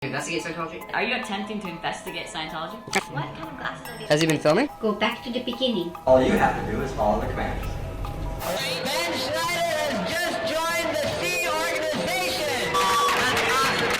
Investigate Scientology? Are you attempting to investigate Scientology? What kind of glasses are these? Has he been filming? Go back to the beginning. All you have to do is follow the commands. Ben Schneider has just joined the C organization! That's awesome!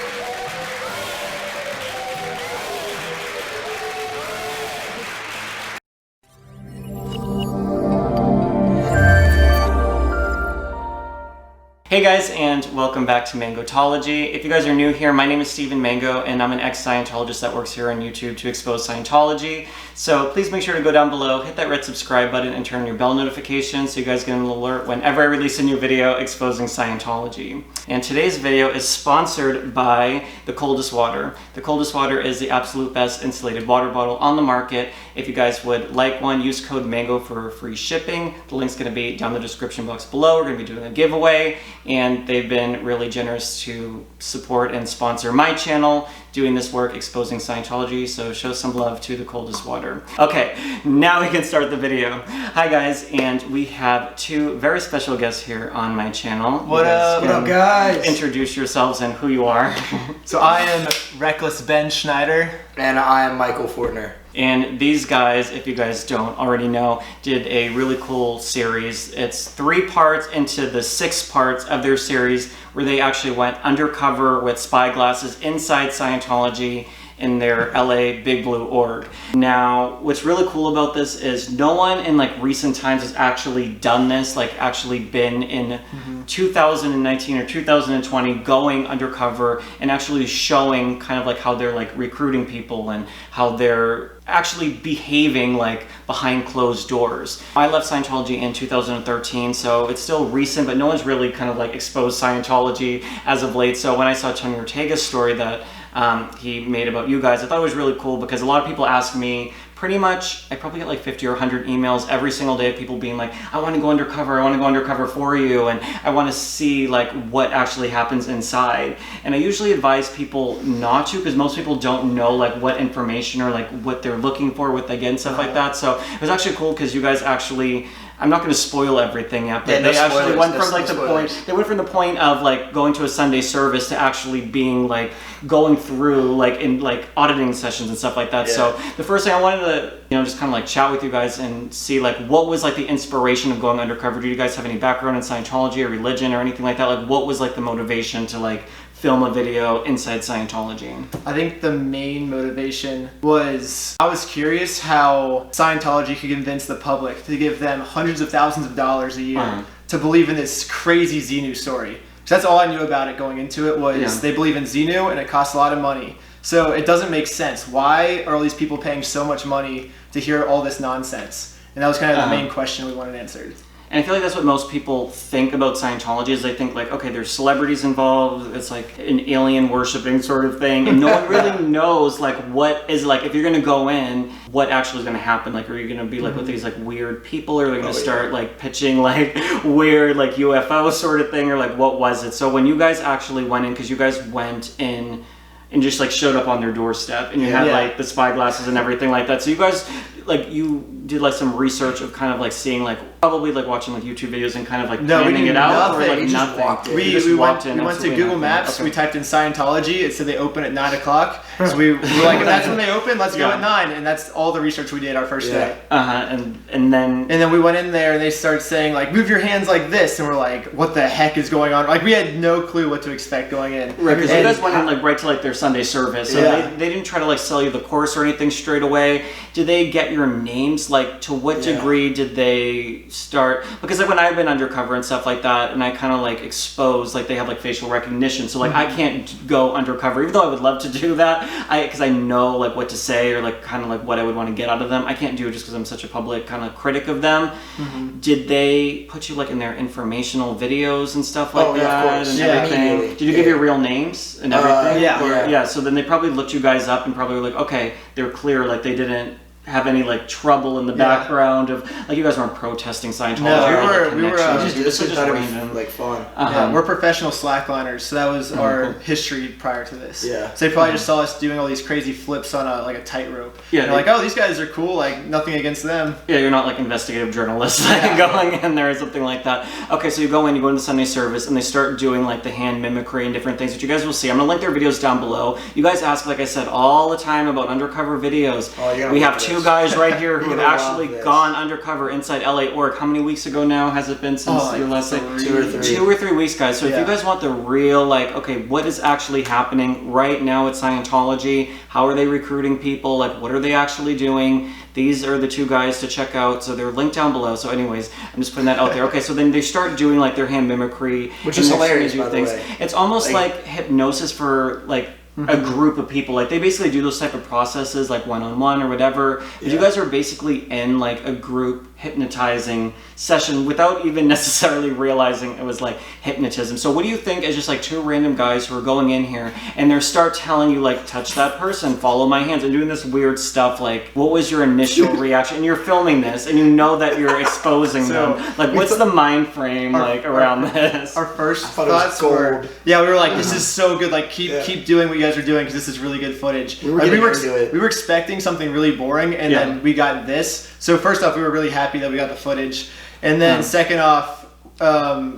Hey guys, and welcome back to Mangotology. If you guys are new here, my name is Steven Mango, and I'm an ex-Scientologist that works here on YouTube to expose Scientology. So please make sure to go down below, hit that red subscribe button, and turn on your bell notifications so you guys get an alert whenever I release a new video exposing Scientology. And today's video is sponsored by the Coldest Water. The Coldest Water is the absolute best insulated water bottle on the market. If you guys would like one, use code MANGO for free shipping. The link's going to be down in the description box below. We're going to be doing a giveaway, and they've been really generous to support and sponsor my channel doing this work exposing Scientology, so show some love to the Coldest Water. Okay, now we can start the video. Hi guys, and we have two very special guests here on my channel. What up guys? Introduce yourselves and who you are. So I am Reckless Ben Schneider. And I am Michael Fortner. And these guys, if you guys don't already know, did a really cool series. It's 3 parts into the 6 parts of their series where they actually went undercover with spy glasses inside Scientology in their LA Big Blue org. Now, what's really cool about this is no one in like recent times has actually done this, like actually been in 2019 or 2020 going undercover and actually showing kind of like how they're like recruiting people and how they're actually behaving like behind closed doors. I left Scientology in 2013, so it's still recent, but no one's really kind of like exposed Scientology as of late. So when I saw Tony Ortega's story that he made about you guys, I thought it was really cool because a lot of people ask me, pretty much, I probably get like 50 or 100 emails every single day of people being like, I want to go undercover, I want to go undercover for you, and I want to see like what actually happens inside. And I usually advise people not to, because most people don't know like what information or like what they're looking for, what they get and stuff like that. So it was actually cool because you guys actually, I'm not going to spoil everything yet, but they actually went from like the point, they went from the point of like going to a Sunday service to actually being like going through like in like auditing sessions and stuff like that. Yeah. So the first thing I wanted to, you know, just kind of like chat with you guys and see like what was like the inspiration of going undercover. Do you guys have any background in Scientology or religion or anything like that? Like what was like the motivation to like film a video inside Scientology? I think the main motivation was I was curious how Scientology could convince the public to give them hundreds of thousands of dollars a year to believe in this crazy Xenu story. So that's all I knew about it going into it was they believe in Xenu and it costs a lot of money. So it doesn't make sense. Why are all these people paying so much money to hear all this nonsense? And that was kind of the main question we wanted answered. And I feel like that's what most people think about Scientology is they think like, okay, there's celebrities involved, it's like an alien worshipping sort of thing, and no one really knows like what is like, if you're gonna go in, what actually is gonna happen. Like, are you gonna be like with these like weird people, or are they gonna start like pitching like weird like UFO sort of thing, or like what was it? So when you guys actually went in, because you guys went in and just like showed up on their doorstep and you had like the spy glasses and everything like that. So you guys, like you did like some research of kind of like seeing like, probably like watching like YouTube videos and kind of like planning it out, or like nothing. We went to Google Maps, we typed in Scientology, it said they open at 9 o'clock. So we were like, if that's when they open, let's go at 9. And that's all the research we did our first day. And then we went in there and they started saying like, move your hands like this. And we're like, what the heck is going on? Like we had no clue what to expect going in. Right, because you guys went in like right to like their Sunday service. So they didn't try to like sell you the course or anything straight away. Did they get your names? Like to what degree did they start? Because like when I've been undercover and stuff like that, and I kind of like expose, like they have like facial recognition. So like I can't go undercover, even though I would love to do that. Because I know like what to say or like kind of like what I would want to get out of them. I can't do it just because I'm such a public kind of critic of them. Did they put you like in their informational videos and stuff like that and everything? Did you give your real names and everything? Yeah. So then they probably looked you guys up and probably were like, okay, they're clear, like they didn't have any like trouble in the background of like you guys weren't protesting Scientology? No, we were This was is just random. like fun. Yeah, we're professional slackliners, so that was our history prior to this. Yeah. So they probably just saw us doing all these crazy flips on a tightrope. Yeah, They're like, oh, these guys are cool. Like nothing against them. Yeah, you're not like investigative journalists like, going in there or something like that. Okay, so you go in, you go into Sunday service, and they start doing like the hand mimicry and different things, which you guys will see. I'm gonna link their videos down below. You guys ask, like I said, all the time about undercover videos. Oh, we have two guys right here who You're have gonna actually love this. gone undercover inside LA Org. How many weeks ago now has it been since your last like 2 or 3? 2 or 3 weeks, guys. So if you guys want the real, like, okay, what is actually happening right now at Scientology? How are they recruiting people? Like, what are they actually doing? These are the two guys to check out. So they're linked down below. So anyways, I'm just putting that out there. Okay, so then they start doing like their hand mimicry. Which is hilarious, by the things. way. It's almost like hypnosis for like a group of people. Like they basically do those type of processes like one-on-one or whatever. But you guys are basically in like a group hypnotizing session without even necessarily realizing it was like hypnotism. So what do you think is just like two random guys who are going in here and they start telling you like touch that person, follow my hands, and doing this weird stuff? Like what was your initial reaction? And you're filming this and you know that you're exposing them. Like what's the mind frame like around this? Our first thought it was thoughts were, gold. we were like, this is so good. Like keep doing what you guys are doing because this is really good footage. We were Like, getting into it. we were expecting something really boring, and then we got this. So first off, we were really happy that we got the footage, and then second off,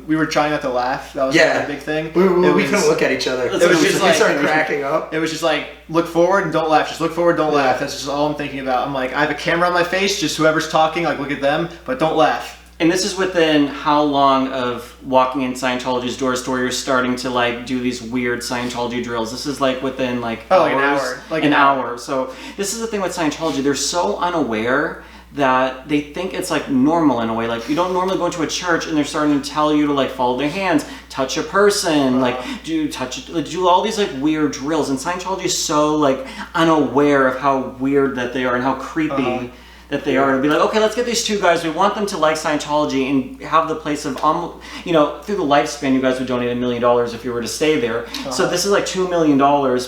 we were trying not to laugh. That was like, a big thing. We couldn't look at each other. It was just we like started cracking up. It was just like look forward and don't laugh. Just look forward, don't laugh. That's just all I'm thinking about. I'm like, I have a camera on my face. Just whoever's talking, like look at them, but don't laugh. And this is within how long of walking in Scientology's doors to where you're starting to like do these weird Scientology drills? This is like within like like an hours, hour. Like an an hour. So this is the thing with Scientology. They're so unaware that they think it's like normal in a way. Like you don't normally go into a church and they're starting to tell you to like follow their hands, touch a person, like do all these like weird drills. And Scientology is so like unaware of how weird that they are and how creepy that they are, to be like, okay, let's get these two guys. We want them to like Scientology and have the place of, you know, through the lifespan, you guys would donate $1 million if you were to stay there. So this is like $2 million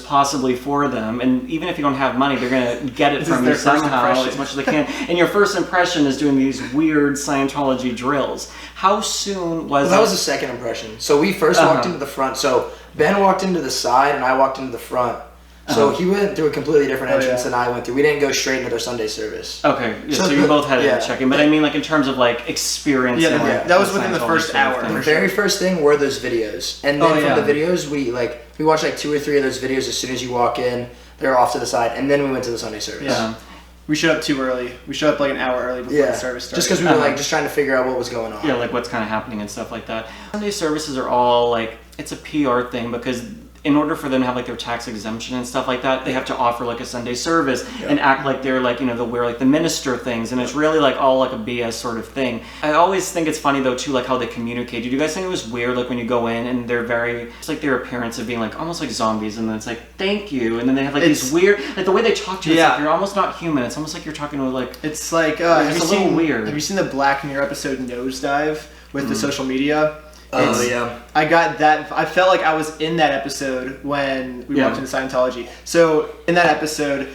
possibly for them. And even if you don't have money, they're gonna get it from you somehow as much as they can. And your first impression is doing these weird Scientology drills. How soon was That was the second impression. So we first walked into the front. So Ben walked into the side and I walked into the front. So he went through a completely different entrance than I went through. We didn't go straight into their Sunday service. Okay, so you both had a check-in, but I mean like in terms of like experience. That was within the first hour. The very first thing were those videos. And then from the videos, we watched like 2 or 3 of those videos as soon as you walk in. They're off to the side. And then we went to the Sunday service. Yeah. We showed up too early. We showed up like an hour early before the service started. Just because we were like just trying to figure out what was going on. Yeah, like what's kind of happening and stuff like that. Sunday services are all like, it's a PR thing because in order for them to have like their tax exemption and stuff like that, they have to offer like a Sunday service and act like they're like, you know, they'll wear like the minister things, and it's really like all like a BS sort of thing. I always think it's funny though too, like how they communicate. Did you guys think it was weird like when you go in and they're very, it's like their appearance of being like almost like zombies, and then it's like thank you, and then they have like these weird, like the way they talk to you, it's like you're almost not human. It's almost like you're talking to like, it's like it's a little weird. Have you seen the Black Mirror episode Nosedive with the social media? Yeah. I got that. I felt like I was in that episode when we walked into Scientology. So in that episode,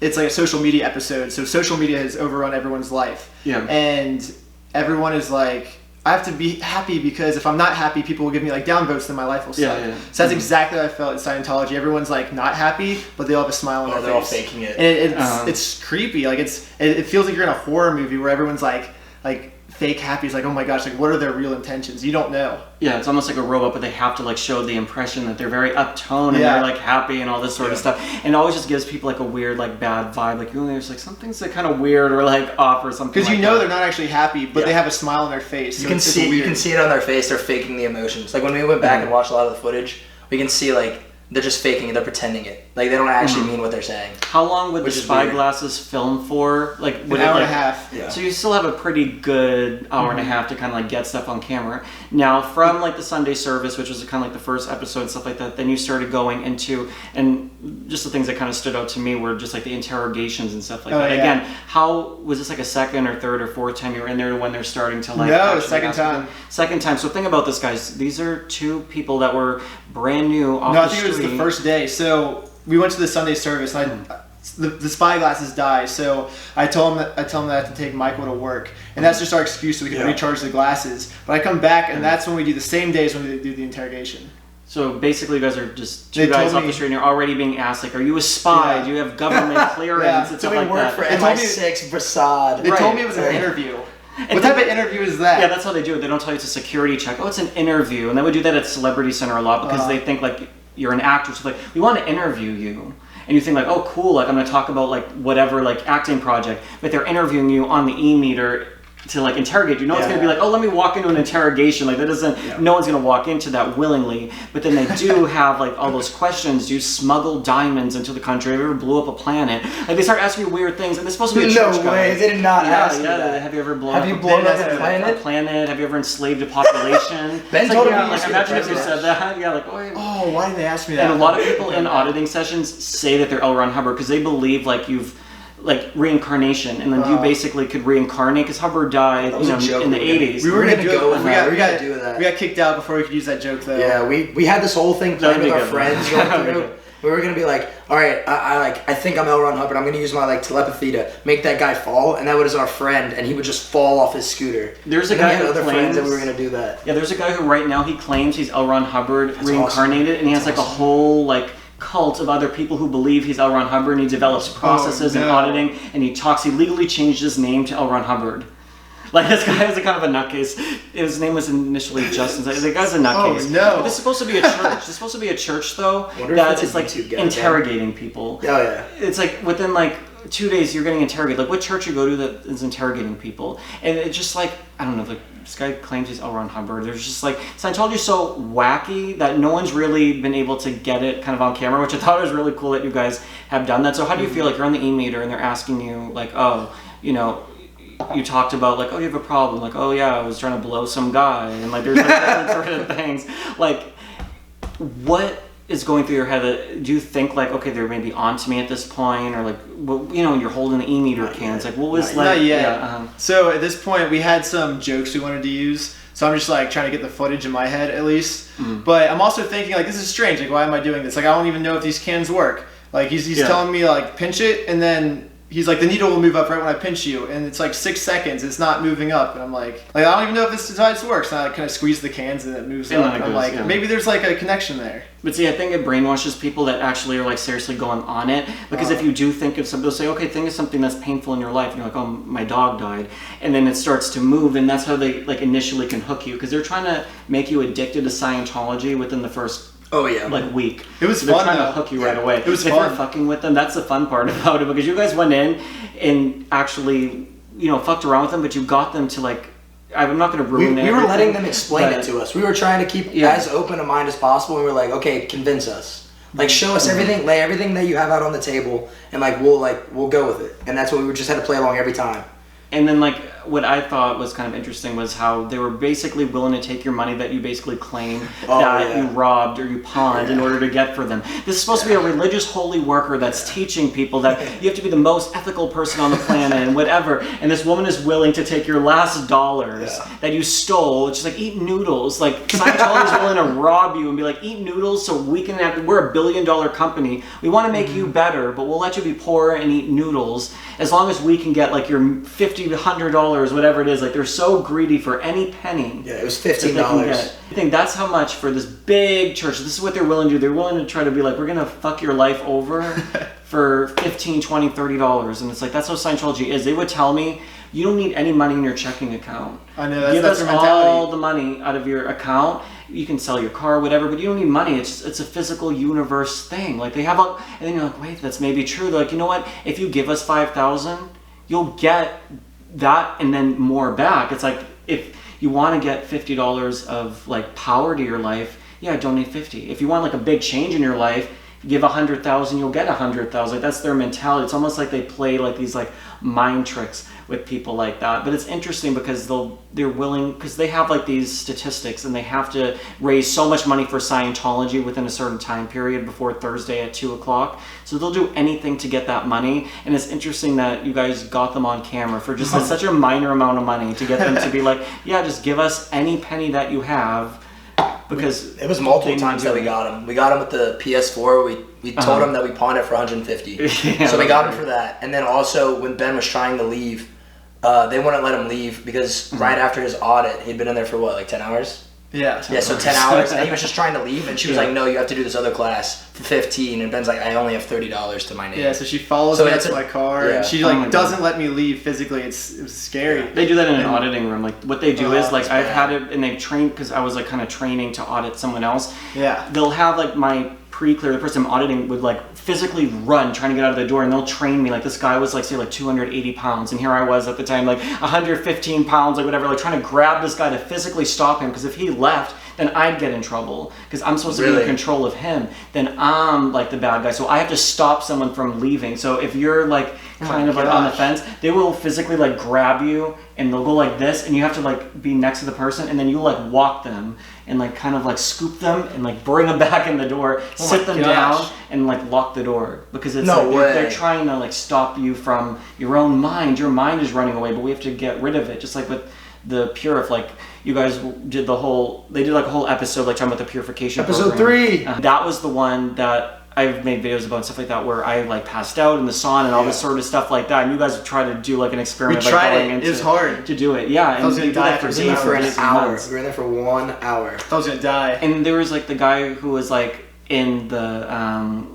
it's like a social media episode. So social media has overrun everyone's life. Yeah. And everyone is like, I have to be happy because if I'm not happy, people will give me like downvotes, then my life will suck. So that's exactly how I felt at Scientology. Everyone's like not happy, but they all have a smile on their face. They're all faking it. And it's creepy. Like it feels like you're in a horror movie where everyone's like fake happy. It's like, oh my gosh, like what are their real intentions? You don't know. Yeah, it's almost like a robot, but they have to like show the impression that they're very uptone and they're like happy and all this sort of stuff. And it always just gives people like a weird like bad vibe. Like there's like something's like kind of weird or like off or something. Because you know they're not actually happy, but they have a smile on their face. You can see it on their face. They're faking the emotions. Like when we went back and watched a lot of the footage, we can see like they're just faking it. They're pretending it. Like they don't actually mean what they're saying. How long would the spy glasses film for? Like an hour and a half. Yeah. So you still have a pretty good hour and a half to kind of like get stuff on camera. Now from like the Sunday service, which was kind of like the first episode and stuff like that, then you started going into, and just the things that kind of stood out to me were just like the interrogations and stuff like that. Again, how was this like a second or third or fourth time you were in there when they're starting to like? No, second time. Second time. So think about this, guys. These are two people that were brand new off the street. The first day. So we went to the Sunday service, and the spy glasses die. So I tell them that I have to take Michael to work, and that's just our excuse so we can recharge the glasses. But I come back, and that's when we do the same day as when we do the interrogation. So basically, you guys are just two guys off the street, and you're already being asked, like, are you a spy? Yeah. Do you have government clearance? And So stuff we like work that. for MI6 Prasad. They told me it was an interview. What type of interview is that? Yeah, that's how they do it. They don't tell you it's a security check. Oh, it's an interview. And they would do that at Celebrity Center a lot because they think, like, you're an actor. So, like, we want to interview you. And you think, like, oh, cool, like, I'm going to talk about, like, whatever, like, acting project. But they're interviewing you on the e-meter to, like, interrogate you. No one's going to be like, oh, let me walk into an interrogation. Like, that doesn't, no one's going to walk into that willingly. But then they do have, like, all those questions. Do you smuggle diamonds into the country? Have you ever blew up a planet? Like, they start asking you weird things. And they're supposed to be a church guy. No way, they did not ask me that. Have you ever blown up a planet? Have you ever enslaved a population? Ben It's told like, me yeah, like, imagine if you said that. Yeah, like, Oh, why did they ask me that? and a lot of people in auditing sessions say that they're L. Ron Hubbard because they believe like you've like reincarnation, and then you basically could reincarnate because Hubbard died, you know, in the 80s. We were gonna go with that. We got kicked out before we could use that joke though. Yeah, we had this whole thing planned with our friends going through. We were gonna be like, all right, I think I'm L. Ron Hubbard. I'm gonna use my like telepathy to make that guy fall, and that was our friend, and he would just fall off his scooter. There's a and guy we had who other claims friends that we were gonna do that. Yeah, there's a guy who right now he claims he's L. Ron Hubbard reincarnated, awesome. and he has like a whole like cult of other people who believe he's L. Ron Hubbard, and he develops processes and auditing, and he legally changed his name to L. Ron Hubbard. Like, this guy was a kind of a nutcase. His name was initially Justin. The guy's a nutcase. Oh, no. But this is supposed to be a church. This is supposed to be a church, though, that is, like, interrogating people. Oh, yeah. It's like, within, like, 2 days, you're getting interrogated. Like, what church you go to that is interrogating people? And it's just, like, I don't know, like, this guy claims he's L. Ron Hubbard. There's just, like, Scientology is so wacky that no one's really been able to get it kind of on camera, which I thought was really cool that you guys have done that. So how do you feel like you're on the e-meter and they're asking you, like, oh, you know, you talked about like, oh, you have a problem, like, oh yeah, I was trying to blow some guy, and like there's like different sort of things. Like, what is going through your head? Do you think like, okay, they're maybe onto me at this point, or like, well, you know, you're holding the e-meter cans, like, what was like? Not yet. Yeah, So at this point, we had some jokes we wanted to use. So I'm just like trying to get the footage in my head at least. But I'm also thinking like, this is strange. Like, why am I doing this? Like, I don't even know if these cans work. Like, he's telling me like pinch it, and then he's like, the needle will move up right when I pinch you, and it's like 6 seconds, it's not moving up, and I'm like I don't even know if this device works. And I like, kind of squeeze the cans and it moves up. And I'm like, maybe there's like a connection there. But see, I think it brainwashes people that actually are like seriously going on it, because if you do think of something, they'll say, okay, think of something that's painful in your life, and you're like, oh, my dog died, and then it starts to move, and that's how they like initially can hook you, because they're trying to make you addicted to Scientology within the first like week. It was They're fun. They're trying to hook you right away. It was if fun. you're fucking with them, that's the fun part about it, because you guys went in and actually, you know, fucked around with them, but you got them to like, I'm not going to ruin it. We were letting them explain it to us. We were trying to keep as open a mind as possible, and we were like, okay, convince us. Like, show us everything, lay everything that you have out on the table, and we'll go with it. And that's what we just had to play along every time. And then, like, what I thought was kind of interesting was how they were basically willing to take your money that you basically claim you robbed or you pawned in order to get for them. This is supposed to be a religious holy worker that's teaching people that you have to be the most ethical person on the planet and whatever. And this woman is willing to take your last dollars that you stole. It's just like, eat noodles. Like, Scientology is willing to rob you and be like, eat noodles so we can have, we're $1 billion company. We want to make you better, but we'll let you be poor and eat noodles as long as we can get like your $50 to $100, whatever it is. Like, they're so greedy for any penny. Yeah, it was $15. I think that's how much for this big church. This is what they're willing to do. They're willing to try to be like, we're gonna fuck your life over for $15, $20, $30. And it's like, that's how Scientology is. They would tell me, you don't need any money in your checking account. I know, Give that's us their mentality. all the money out of your account. You can sell your car, whatever, but you don't need money. It's a physical universe thing. Like, they have a, and then you're like, wait, that's maybe true. They're like, you know what? If you give us $5,000, you'll get that and then more back. It's like, if you want to get $50 of like power to your life, yeah, donate 50. If you want like a big change in your life, give 100,000, you'll get 100,000. Like, that's their mentality. It's almost like they play like these like mind tricks with people like that. But it's interesting because they're willing, because they have like these statistics, and they have to raise so much money for Scientology within a certain time period before Thursday at 2 o'clock. So they'll do anything to get that money. And it's interesting that you guys got them on camera for just such a minor amount of money to get them to be like, yeah, just give us any penny that you have. Because it was multiple times that we got them. We got them with the PS4. We told him that we pawned it for 150. Yeah, so we got him for that. And then also when Ben was trying to leave, they wouldn't let him leave because right after his audit, he'd been in there for what, like 10 hours? Yeah. Yeah, so 10 hours, and he was just trying to leave, and she was like, no, you have to do this other class for 15, and Ben's like, I only have $30 to my name. Yeah, so she follows me up to my car, and she like doesn't let me leave physically. It was scary. They do that in an auditing room. Like what they do is like I've had it, and they've trained because I was like kind of training to audit someone else. Yeah. They'll have like my pre-clear, the person I'm auditing would like physically run trying to get out of the door, and they'll train me. Like this guy was like say like 280 pounds, and here I was at the time like 115 pounds, like whatever, like trying to grab this guy to physically stop him, because if he left, then I'd get in trouble because I'm supposed to be in control of him. Then I'm like the bad guy, so I have to stop someone from leaving. So if you're like kind of like on the fence, they will physically like grab you, and they'll go like this, and you have to like be next to the person, and then you like walk them and like kind of like scoop them and like bring them back in the door, sit them down, and like lock the door, because it's they're trying to like stop you from your own mind. Your mind is running away, but we have to get rid of it. Just like with the Purif, like you guys did they did like a whole episode like talking about the purification Episode program. 3. That was the one that I've made videos about and stuff like that, where I like passed out in the sauna and all this sort of stuff like that. And you guys tried to do like an experiment. We tried it. It was hard to do it. Yeah, I was gonna die for an hour. We were in there for 1 hour. I was gonna die. And there was like the guy who was like in the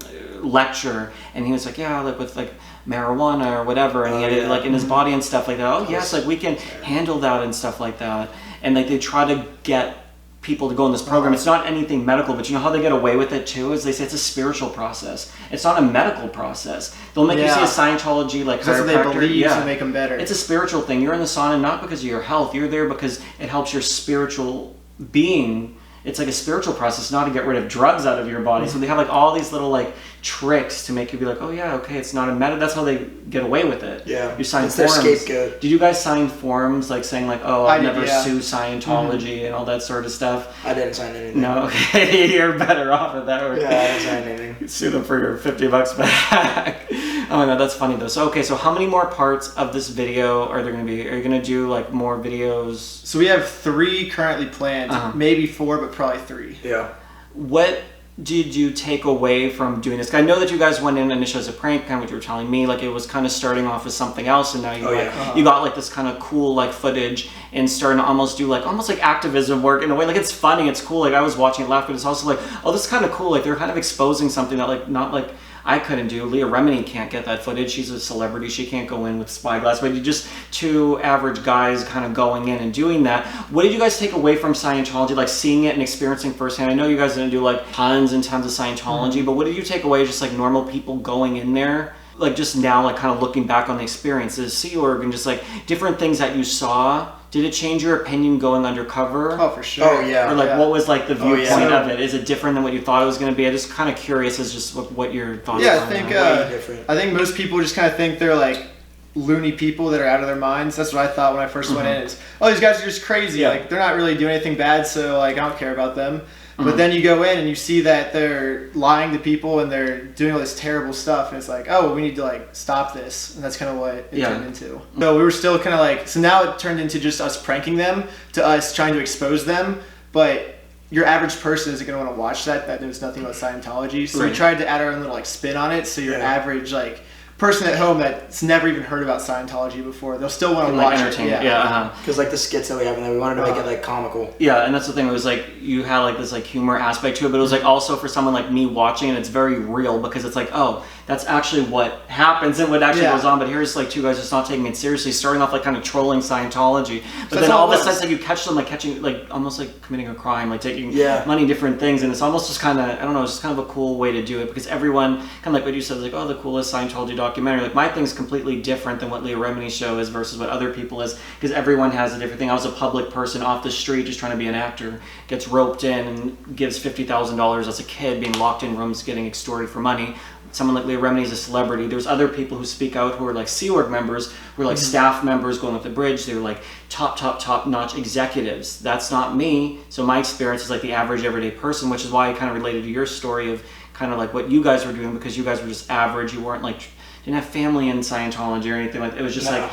lecture, and he was like, yeah, like with like marijuana or whatever, and he had it like in his body and stuff like that. Oh yes, like we can handle that and stuff like that. And like they try to get people to go in this program. It's not anything medical, but you know how they get away with it too is they say it's a spiritual process. It's not a medical process. They'll make you see a Scientology like that's what they believe to make them better. It's a spiritual thing. You're in the sauna not because of your health. You're there because it helps your spiritual being. It's like a spiritual process, not to get rid of drugs out of your body. So they have like all these little like tricks to make you be like, oh yeah, okay, it's not a meta. That's how they get away with it. Yeah, you sign it's forms. their scapegoat. Did you guys sign forms like saying like, oh, I'll never sue Scientology and all that sort of stuff? I didn't sign anything. No, okay, you're better off with that. Yeah, I didn't sign anything. Sue them for your $50 back. Oh my god, that's funny though. So okay, so how many more parts of this video are there going to be? Are you going to do like more videos? So we have 3 currently planned, maybe 4, but probably 3. Yeah. What did you take away from doing this? I know that you guys went in initially as a prank, kind of what you were telling me, like it was kind of starting off as something else, and now you you got like this kind of cool like footage and starting to almost do like almost like activism work in a way. Like it's funny, it's cool. Like I was watching it laugh, but it's also like, oh, this is kind of cool. Like they're kind of exposing something that like not like I couldn't do. Leah Remini can't get that footage. She's a celebrity. She can't go in with spyglass. But you just 2 average guys kind of going in and doing that. What did you guys take away from Scientology, like seeing it and experiencing firsthand? I know you guys didn't do like tons and tons of Scientology, but what did you take away just like normal people going in there? Like just now, like kind of looking back on the experiences, Sea Org, and just like different things that you saw. Did it change your opinion going undercover? Oh, for sure. Oh, yeah. Or like, what was like the viewpoint of it? Is it different than what you thought it was going to be? I'm just kind of curious as just what your thoughts are. Yeah, I think most people just kind of think they're like loony people that are out of their minds. That's what I thought when I first went in. Is, oh, these guys are just crazy. Like they're not really doing anything bad, so like I don't care about them. But then you go in and you see that they're lying to people and they're doing all this terrible stuff, and it's like, oh, we need to like stop this, and that's kind of what it turned into. So we were still kind of like, so now it turned into just us pranking them, to us trying to expose them, but your average person isn't going to want to watch that knows nothing about Scientology. So we tried to add our own little like spin on it, so your average like person at home that's never even heard about Scientology before, they'll still want to watch it. Because like the skits that we have in there, we wanted to make it like comical. Yeah, and that's the thing. It was like you had like this like humor aspect to it, but it was like also for someone like me watching it, it's very real because it's like, oh, that's actually what happens and what actually goes on. But here's like 2 guys just not taking it seriously, starting off like kind of trolling Scientology, but then all of a sudden like you catch them like catching like almost like committing a crime, like taking money, different things, and it's almost just kind of, I don't know, it's just kind of a cool way to do it because everyone kind of like what you said, like, oh, the coolest Scientology documentary. Like my thing's completely different than what Leah Remini's show is versus what other people is, because everyone has a different thing. I was a public person off the street just trying to be an actor, gets roped in and gives $50,000 as a kid, being locked in rooms, getting extorted for money. Someone like Leah Remini is a celebrity. There's other people who speak out who are like Sea Org members, who are like staff members going up the bridge. They're like top notch executives. That's not me. So my experience is like the average everyday person, which is why I kind of related to your story of kind of like what you guys were doing, because you guys were just average. You weren't like, didn't have family in Scientology or anything like that. It was just like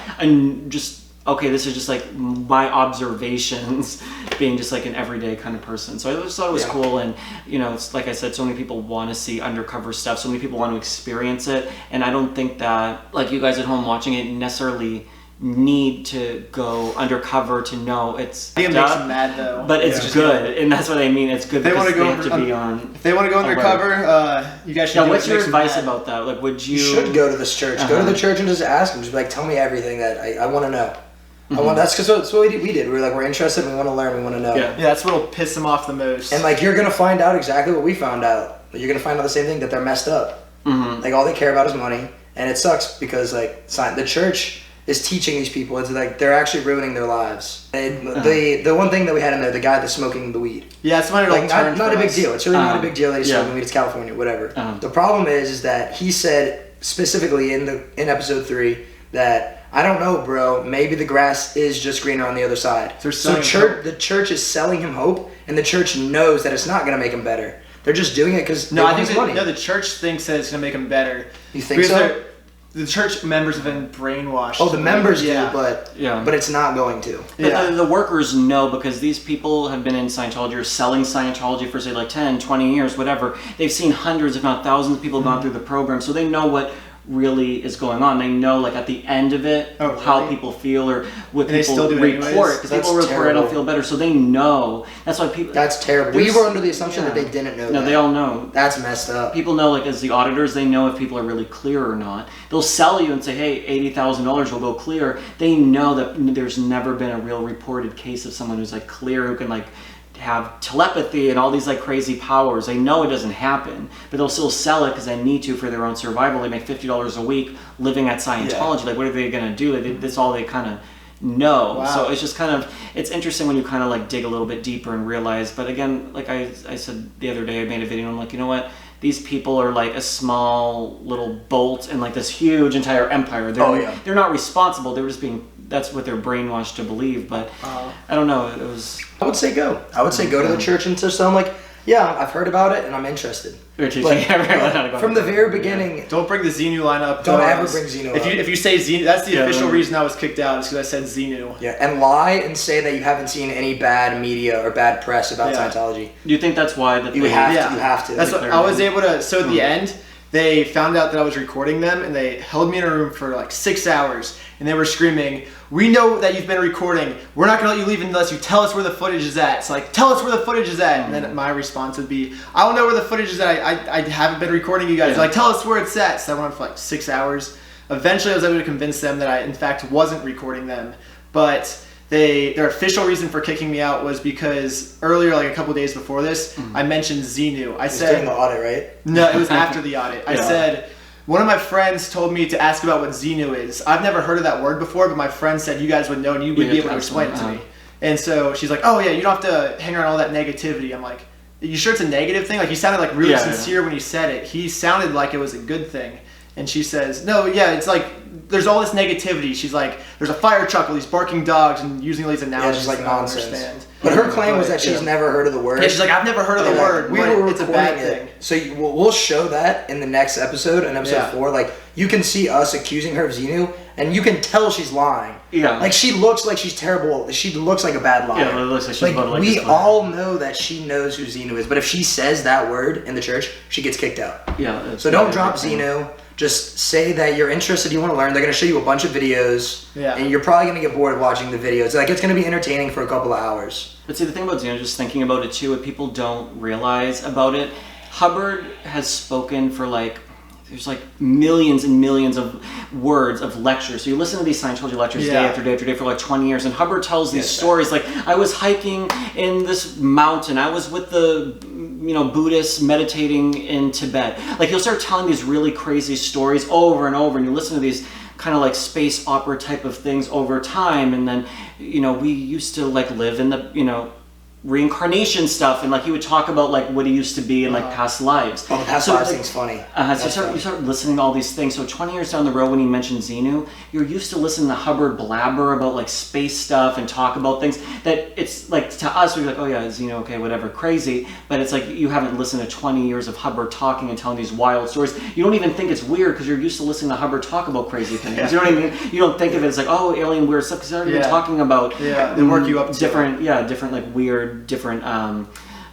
just okay, this is just like my observations being just like an everyday kind of person. So I just thought it was cool. And, you know, it's, like I said, so many people want to see undercover stuff. So many people want to experience it. And I don't think that, like you guys at home watching it, necessarily need to go undercover to know it's I think it makes them mad though. But it's good, and that's what I mean. It's good They because wanna go they have to be on. If they want to go undercover, you guys should. Now, do what's what your makes them advice mad. about that? Like, would you? You should go to this church. Go to the church and just ask them. Just be like, tell me everything that I want to know. I want. That's because that's what we did. We were like, we're interested. We want to learn. We want to know. Yeah. Yeah, that's what'll piss them off the most. And like, you're gonna find out exactly what we found out. You're gonna find out the same thing, that they're messed up. Like, all they care about is money, and it sucks because like the church is teaching these people. It's like they're actually ruining their lives. The one thing that we had in there, the guy that's smoking the weed. Yeah, it's when it'll turn not a for big us. deal. It's really not a big deal that he's smoking weed. It's California, whatever. The problem is that he said specifically in episode 3 that, I don't know, bro, maybe the grass is just greener on the other side. They're So selling hope. the church is selling him hope, and the church knows that it's not going to make him better. They're just doing it because No, I think money. the church thinks that it's gonna make them better. You think Because so? the church members have been brainwashed. Oh, the members Yeah. do, but it's not going to. But Yeah. the workers know, because these people have been in Scientology or selling Scientology for say like 10, 20 years, whatever. They've seen hundreds, if not thousands of people gone through the program, so they know what really is going on. They know, like, at the end of it, how really? people feel, or what And they people still do it report, anyways? because That's people report, I terrible. don't feel better, so they know. That's why people... That's terrible. We There's- were under the assumption that yeah. they didn't know No, that. they all know. That's messed up. People know, like, as the auditors, they know if people are really clear or not. They'll sell you and say, hey, $80,000 will go clear. They know that there's never been a real reported case of someone who's, like, clear, who can, like, have telepathy and all these like crazy powers. They know it doesn't happen, but they'll still sell it because they need to for their own survival. They make $50 a week living at Scientology. Like, what are they gonna do? That's all they kind of know. Wow. So it's just kind of, it's interesting when you kind of like dig a little bit deeper and realize. But again, like I said the other day, I made a video and I'm like, you know what? These people are like a small little bolt in like this huge entire empire. They're not responsible. They're just being, that's what they're brainwashed to believe. But I don't know. It was. I would say go. I would say go to the church and just tell them, like, yeah, I've heard about it and I'm interested. They're teaching everyone how to go. From the very beginning, Don't bring the Xenu line up. Don't ever bring Xenu up. If you say Xenu, that's the Yeah, official no. reason I was kicked out, is because I said Xenu. yeah, and lie and say that you haven't seen any bad media or bad press about Yeah. Scientology. Do you think that's why that You they have Yeah. to. You have to. That's what I was able to. So at the end, they found out that I was recording them, and they held me in a room for like 6 hours, and they were screaming, "We know that you've been recording. We're not gonna let you leave unless you tell us where the footage is at." It's like, tell us where the footage is at, and then my response would be, "I don't know where the footage is at. I haven't been recording you guys." Yeah. Like, tell us where it's at. So I went on for like 6 hours. Eventually, I was able to convince them that I, in fact, wasn't recording them, but. Their official reason for kicking me out was because earlier, like a couple days before this, I mentioned Xenu. I It's said during the audit, right? no, it was after the audit. I Yeah. said, one of my friends told me to ask about what Xenu is. I've never heard of that word before, but my friend said you guys would know and you would Yeah, be able to explain it to absolutely. me. And so she's like, oh yeah, you don't have to hang around all that negativity. I'm like, you sure it's a negative thing? Like, he sounded like really Yeah, sincere when he said it. He sounded like it was a good thing. And she says, no, yeah, it's like, there's all this negativity. She's like, there's a fire truck with these barking dogs and using all these Yeah, analogies just like that I don't nonsense. understand. But her claim was that she's Yeah. never heard of the word. Yeah, she's like, I've never heard of the Yeah, word. We but were it's a bad recording thing. it. So we'll show that in the next episode, in episode Yeah. 4. Like, you can see us accusing her of Xenu, and you can tell she's lying. Yeah. Like, she looks like she's terrible. She looks like a bad liar. Yeah, it looks like she's about to, like, we just- all know that she knows who Xenu is, but if she says that word in the church, she gets kicked out. Yeah. So don't drop Xenu. Just say that you're interested, you want to learn. They're going to show you a bunch of videos, Yeah. and you're probably going to get bored of watching the videos. Like, it's going to be entertaining for a couple of hours. But see, the thing about Xenu, just thinking about it too, what people don't realize about it, Hubbard has spoken for like, there's like millions and millions of words of lectures. So you listen to these Scientology lectures day Yeah. after day after day for like 20 years, and Hubbard tells these stories like, I was hiking in this mountain, I was with the Buddhists meditating in Tibet. Like, he'll start telling these really crazy stories over and over, and you listen to these kind of like space opera type of things over time, and then we used to like live in the reincarnation stuff, and like he would talk about like what he used to be in like past lives. Oh, the past lives thing's funny. So you start listening to all these things. So 20 years down the road, when he mentioned Xenu, you're used to listening to Hubbard blabber about like space stuff and talk about things that it's like to us we're like, oh yeah, Xenu, okay, whatever, crazy. But it's like you haven't listened to 20 years of Hubbard talking and telling these wild stories. You don't even think it's weird because you're used to listening to Hubbard talk about crazy things. You know what I mean? You don't think of it as like, oh, alien weird stuff, because they're not even talking about they work you up to different like weird different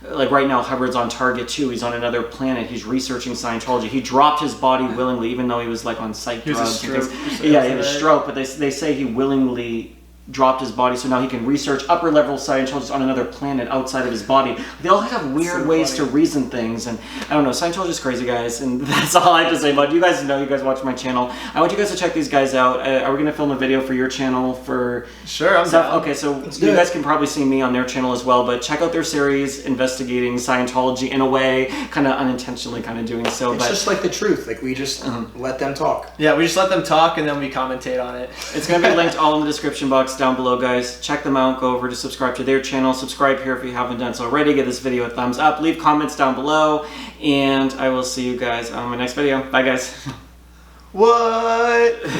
like right now Hubbard's on target too. He's on another planet. He's researching Scientology. He dropped his body willingly, even though he was like on psych drugs and things. Yeah, he had a stroke, but they say he willingly dropped his body so now he can research upper level Scientologists on another planet outside of his body. They all have weird ways to reason things, and I don't know, Scientologists crazy, guys, and that's all I have to say about it. You guys know, you guys watch my channel. I want you guys to check these guys out. Are we going to film a video for your channel for Sure, I'm stuff? down. Okay, so you guys can probably see me on their channel as well, but check out their series investigating Scientology in a way, kind of unintentionally kind of doing so. It's just like the truth. Like we just let them talk. Yeah, we just let them talk and then we commentate on it. It's going to be linked all in the description box down below, guys. Check them out. Go over to subscribe to their channel. Subscribe here if you haven't done so already. Give this video a thumbs up. Leave comments down below. And I will see you guys on my next video. Bye, guys. What?